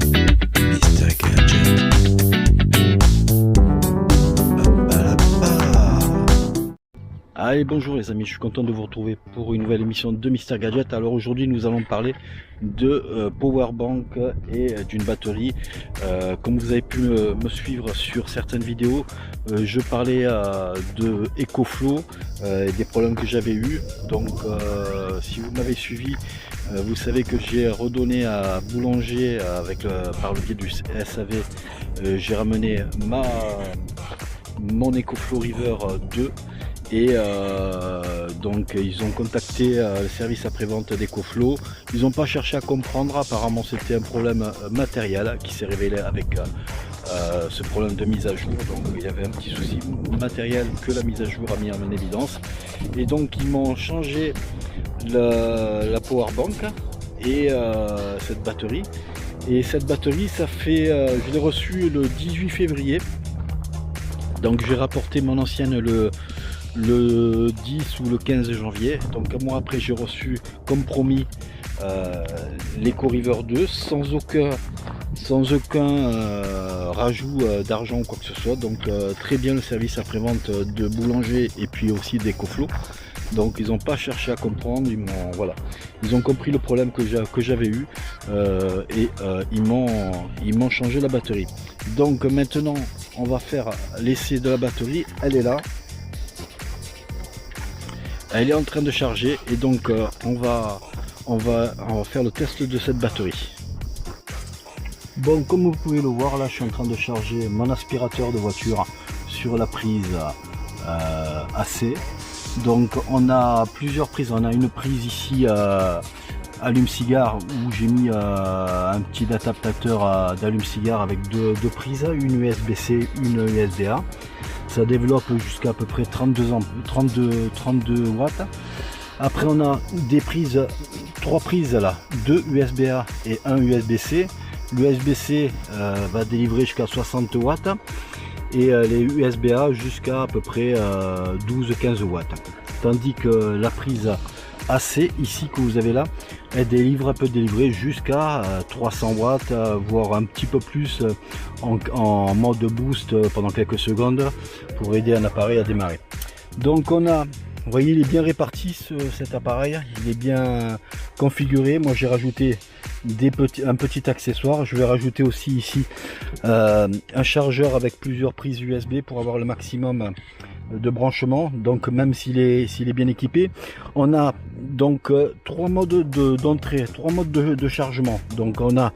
Mr. Gadget. Allez, bonjour les amis, je suis content de vous retrouver pour une nouvelle émission de Mr. Gadget. Alors aujourd'hui nous allons parler de powerbank et d'une batterie. Comme vous avez pu me suivre sur certaines vidéos, je parlais de EcoFlow et des problèmes que j'avais eu. Donc si vous m'avez suivi, vous savez que j'ai redonné à Boulanger par le biais du SAV. J'ai ramené mon EcoFlow River 2. Et donc ils ont contacté le service après-vente d'EcoFlow. Ils n'ont pas cherché à comprendre, apparemment c'était un problème matériel qui s'est révélé avec ce problème de mise à jour. Donc il y avait un petit souci matériel que la mise à jour a mis en évidence. Et donc ils m'ont changé la powerbank et cette batterie. Et cette batterie, ça fait, je l'ai reçue le 18 février. Donc j'ai rapporté mon ancienne le 10 ou le 15 janvier, donc un mois après j'ai reçu comme promis l'Eco River 2 sans aucun rajout d'argent ou quoi que ce soit. Donc très bien le service après-vente de Boulanger et puis aussi d'EcoFlow. Donc ils n'ont pas cherché à comprendre, ils ont compris le problème que j'avais eu et ils m'ont changé la batterie. Donc maintenant on va faire l'essai de la batterie, elle est là. Elle est en train de charger et donc on va faire le test de cette batterie. Bon, comme vous pouvez le voir, là je suis en train de charger mon aspirateur de voiture sur la prise AC. Donc on a plusieurs prises, on a une prise ici allume-cigare où j'ai mis un petit adaptateur d'allume-cigare avec deux prises, une USB-C, une USB-A. Ça développe jusqu'à peu près 32 watts. Après on a des prises, trois prises là, deux USB-A et un USB-C. L'USB-C va délivrer jusqu'à 60 watts et les USB-A jusqu'à à peu près 12-15 watts. Tandis que la prise AC ici que vous avez là, elle peut délivrer jusqu'à 300 watts, voire un petit peu plus en mode boost pendant quelques secondes pour aider un appareil à démarrer. Donc on a, vous voyez, il est bien réparti cet appareil, il est bien configuré. Moi j'ai rajouté un petit accessoire. Je vais rajouter aussi ici un chargeur avec plusieurs prises USB pour avoir le maximum de branchement. Donc même s'il est bien équipé, on a donc trois modes d'entrée, trois modes de chargement. Donc on a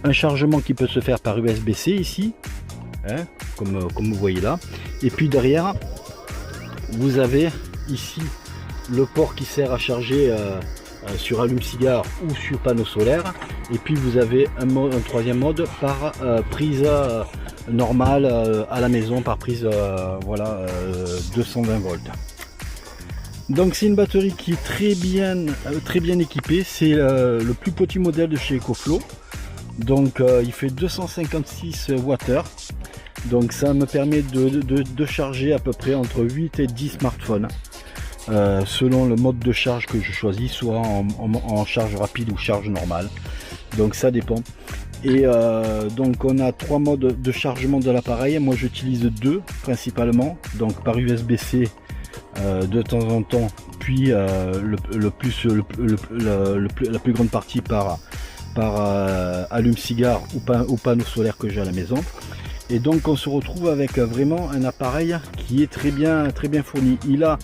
un chargement qui peut se faire par USB-C ici, hein, comme vous voyez là, et puis derrière vous avez ici le port qui sert à charger sur allume-cigare ou sur panneau solaire, et puis vous avez un troisième mode par prise normale à la maison, par prise 220 volts. Donc c'est une batterie qui est très bien équipée. C'est le plus petit modèle de chez EcoFlow. Donc il fait 256 Wh. Donc ça me permet de charger à peu près entre 8 et 10 smartphones selon le mode de charge que je choisis, soit en charge rapide ou charge normale. Donc ça dépend. Et donc on a trois modes de chargement de l'appareil. Moi j'utilise deux principalement, donc par USB-C de temps en temps, puis la plus grande partie par allume-cigare ou panneau solaire que j'ai à la maison. Et donc on se retrouve avec vraiment un appareil qui est très bien fourni. Il a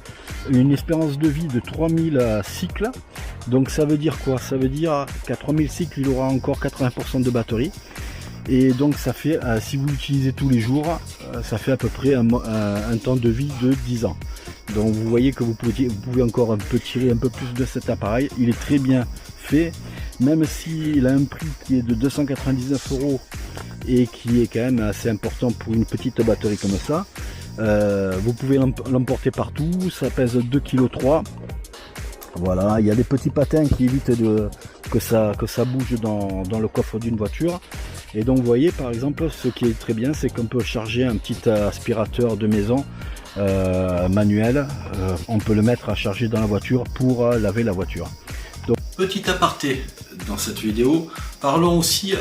une espérance de vie de 3000 cycles. Donc ça veut dire quoi? Ça veut dire qu'à 3000 cycles il aura encore 80% de batterie. Et donc ça fait, si vous l'utilisez tous les jours, ça fait à peu près un temps de vie de 10 ans. Donc vous voyez que vous pouvez encore un peu tirer un peu plus de cet appareil. Il est très bien fait, même s'il a un prix qui est de 299 € et qui est quand même assez important pour une petite batterie comme ça. Vous pouvez l'emporter partout, ça pèse 2,3 kg. Voilà, il y a des petits patins qui évitent que ça bouge dans le coffre d'une voiture. Et donc vous voyez par exemple, ce qui est très bien, c'est qu'on peut charger un petit aspirateur de maison manuel. On peut le mettre à charger dans la voiture pour laver la voiture. Donc, petit aparté dans cette vidéo, parlons aussi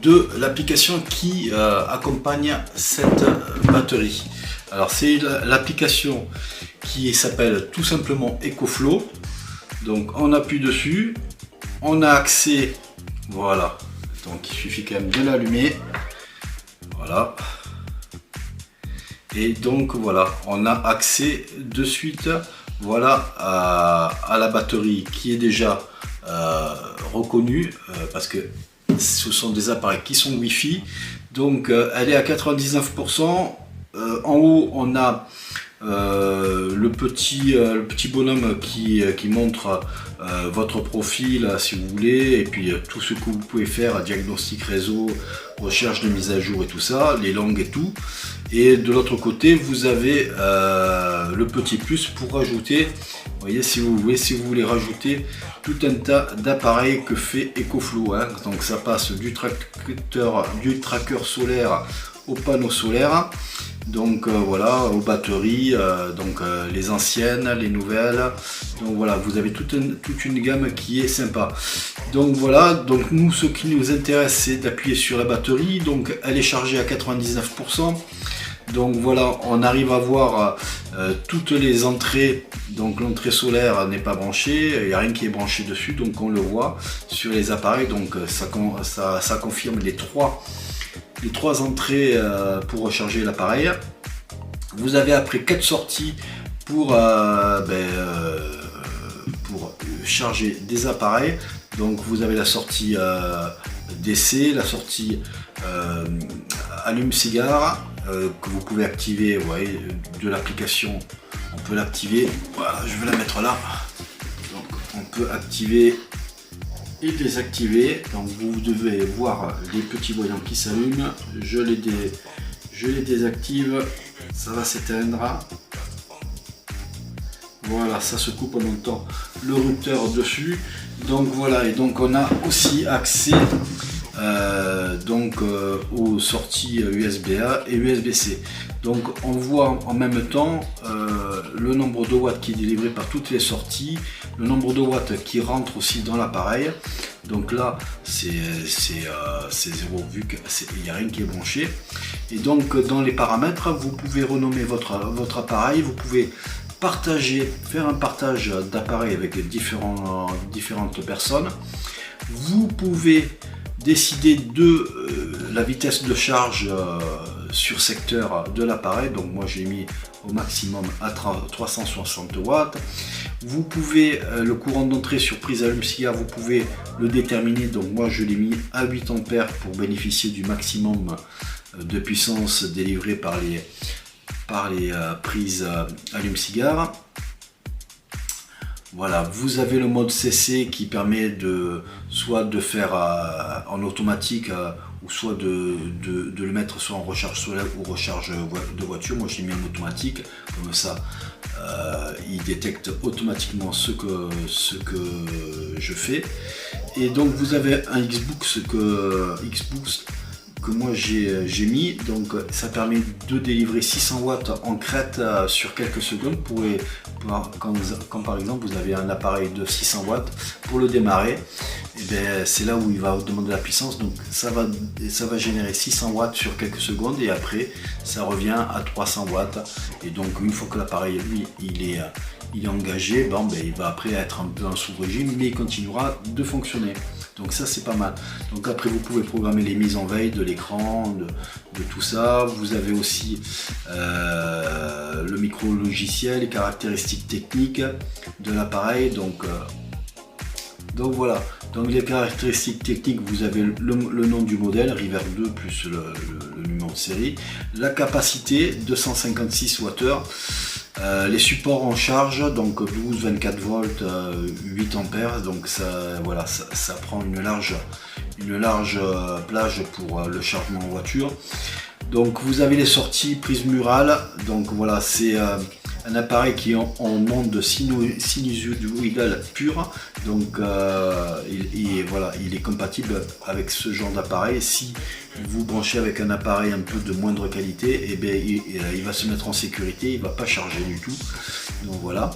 de l'application qui accompagne cette batterie. Alors c'est l'application qui s'appelle tout simplement EcoFlow. Donc on appuie dessus, on a accès, voilà, donc il suffit quand même de l'allumer, voilà, et donc voilà, on a accès de suite, voilà, à la batterie qui est déjà reconnue, parce que ce sont des appareils qui sont Wi-Fi, donc elle est à 99%. En haut on a le petit bonhomme qui montre votre profil si vous voulez, et puis tout ce que vous pouvez faire, diagnostic réseau, recherche de mise à jour et tout ça, les langues et tout. Et de l'autre côté vous avez le petit plus pour rajouter, vous voyez, si vous voulez rajouter tout un tas d'appareils que fait EcoFlow, hein. Donc ça passe du tracker solaire au panneau solaire. Donc voilà, aux batteries, les anciennes, les nouvelles. Donc voilà, vous avez toute une gamme qui est sympa. Donc voilà, donc nous, ce qui nous intéresse, c'est d'appuyer sur la batterie. Donc elle est chargée à 99%. Donc voilà, on arrive à voir toutes les entrées. Donc l'entrée solaire n'est pas branchée, il n'y a rien qui est branché dessus, donc on le voit sur les appareils. Donc ça confirme les trois entrées pour recharger l'appareil. Vous avez après 4 sorties pour charger des appareils. Donc vous avez la sortie DC, la sortie allume-cigare que vous pouvez activer, vous voyez, de l'application. On peut l'activer, voilà, je vais la mettre là. Donc on peut activer et désactiver. Donc vous devez voir les petits voyants qui s'allument. Je les désactive, ça va s'éteindre. Voilà, ça se coupe, on entend le routeur dessus. Donc voilà, et donc on a aussi accès aux sorties USB-A et USB-C. Donc on voit en même temps le nombre de watts qui est délivré par toutes les sorties, le nombre de watts qui rentre aussi dans l'appareil. Donc là c'est 0 vu qu'il n'y a rien qui est branché. Et donc dans les paramètres, vous pouvez renommer votre appareil, vous pouvez faire un partage d'appareil avec différentes personnes. Vous pouvez décider de la vitesse de charge sur secteur de l'appareil. Donc moi j'ai mis au maximum à 360 watts. Vous pouvez le courant d'entrée sur prise allume-cigare, vous pouvez le déterminer. Donc moi je l'ai mis à 8 ampères pour bénéficier du maximum de puissance délivrée par les prises allume-cigare. Voilà, vous avez le mode CC qui permet soit de faire en automatique ou soit de le mettre soit en recharge solaire ou recharge de voiture. Moi j'ai mis en automatique, comme ça il détecte automatiquement ce que je fais. Et donc vous avez un Xboost que moi j'ai mis, donc ça permet de délivrer 600 watts en crête sur quelques secondes quand par exemple vous avez un appareil de 600 watts pour le démarrer, et bien c'est là où il va demander la puissance. Donc ça va générer 600 watts sur quelques secondes et après ça revient à 300 watts. Et donc une fois que l'appareil lui il est engagé, il va après être un peu en sous-régime, mais il continuera de fonctionner. Donc ça c'est pas mal. Donc après vous pouvez programmer les mises en veille de l'écran, de tout ça. Vous avez aussi le micro logiciel, les caractéristiques techniques de l'appareil. Donc voilà. Donc les caractéristiques techniques, vous avez le nom du modèle, River 2 plus le numéro de série. La capacité 256 Wh. Les supports en charge, donc 12, 24 volts, 8 ampères, donc ça prend une large plage pour le chargement en voiture. Donc vous avez les sorties prise murale, donc voilà, c'est un appareil qui est en onde sinusoïdale pure, donc il est compatible avec ce genre d'appareil. Si vous branchez avec un appareil un peu de moindre qualité, et bien il va se mettre en sécurité, il va pas charger du tout. Donc voilà.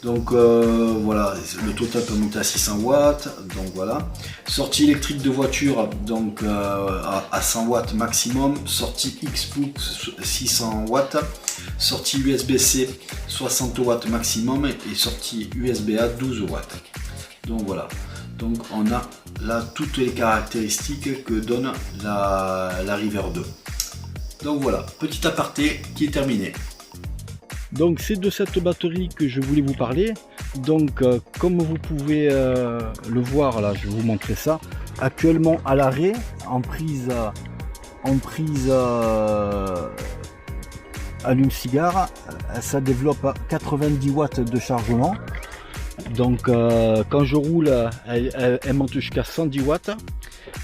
Donc voilà, le total peut monter à 600 watts. Donc voilà. Sortie électrique de voiture, donc à 100 watts maximum. Sortie Xbox 600 watts. Sortie USB-C 60 watts maximum et sortie USB-A 12 watts. Donc voilà. Donc on a là toutes les caractéristiques que donne la River 2. Donc voilà, petit aparté qui est terminé. Donc c'est de cette batterie que je voulais vous parler. Donc comme vous pouvez le voir là, je vais vous montrer ça. Actuellement à l'arrêt, en prise allume-cigare, ça développe à 90 watts de chargement. Donc quand je roule, elle monte jusqu'à 110 watts.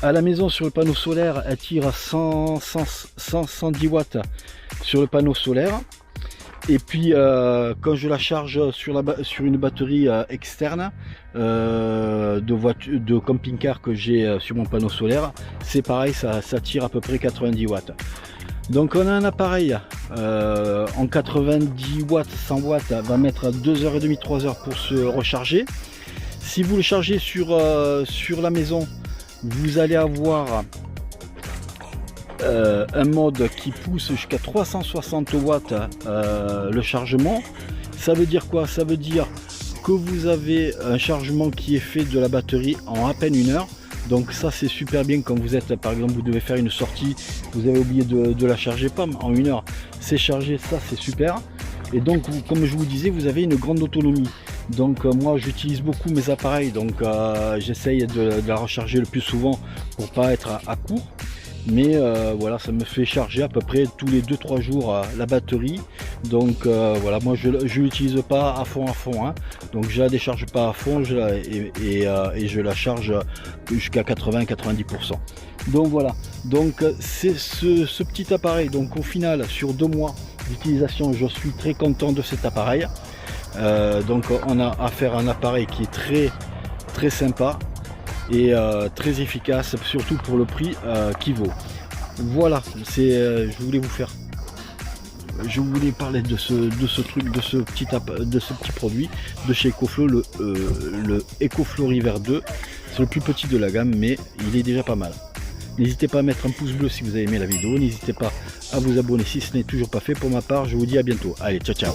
À la maison sur le panneau solaire, elle tire à 110 watts sur le panneau solaire. Et puis quand je la charge sur une batterie externe de camping-car que j'ai sur mon panneau solaire, c'est pareil, ça tire à peu près 90 watts. Donc on a un appareil en 90 watts, 100 watts, va mettre 2h30, 3h pour se recharger. Si vous le chargez sur la maison, vous allez avoir un mode qui pousse jusqu'à 360 watts le chargement. Ça veut dire quoi? Ça veut dire que vous avez un chargement qui est fait de la batterie en à peine 1 heure. Donc ça c'est super bien quand vous êtes, par exemple, vous devez faire une sortie, vous avez oublié de la charger, pas en 1 heure, c'est chargé, ça c'est super. Et donc comme je vous disais, vous avez une grande autonomie. Donc moi j'utilise beaucoup mes appareils, donc j'essaye de la recharger le plus souvent pour pas être à court. Mais voilà, ça me fait charger à peu près tous les 2-3 jours la batterie. Donc voilà, moi je l'utilise pas à fond hein. Donc je la décharge pas à fond, et je la charge jusqu'à 80-90%. Donc voilà, donc c'est ce petit appareil. Donc au final, sur 2 mois d'utilisation, je suis très content de cet appareil. Donc on a affaire à un appareil qui est très sympa et très efficace, surtout pour le prix qu'il vaut. Voilà, je voulais parler de ce petit produit de chez EcoFlow, le EcoFlow River 2. C'est le plus petit de la gamme, mais il est déjà pas mal. N'hésitez pas à mettre un pouce bleu si vous avez aimé la vidéo, n'hésitez pas à vous abonner si ce n'est toujours pas fait. Pour ma part, je vous dis à bientôt. Allez, ciao ciao.